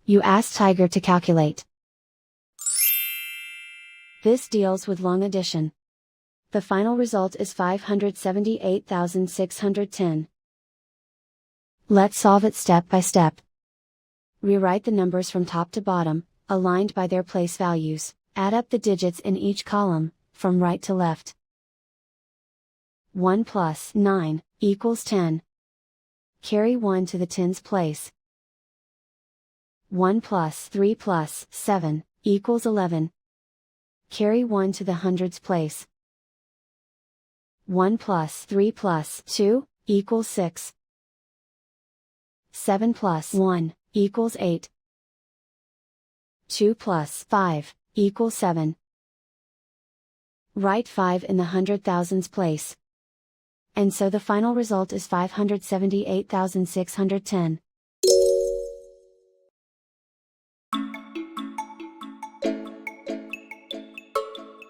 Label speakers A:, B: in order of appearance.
A: You ask Tiger to calculate. This deals with long addition. The final result is 578,610. Let's solve it step by step. Rewrite the numbers from top to bottom, aligned by their place values. Add up the digits in each column, from right to left. 1 plus 9 equals 10. Carry 1 to the tens place. 1 plus 3 plus 7 equals 11. Carry 1 to the hundreds place. 1 plus 3 plus 2 equals 6. 7 plus 1 equals 8. 2 plus 5 equals 7. Write 5 in the hundred thousands place. And so the final result is 578,610.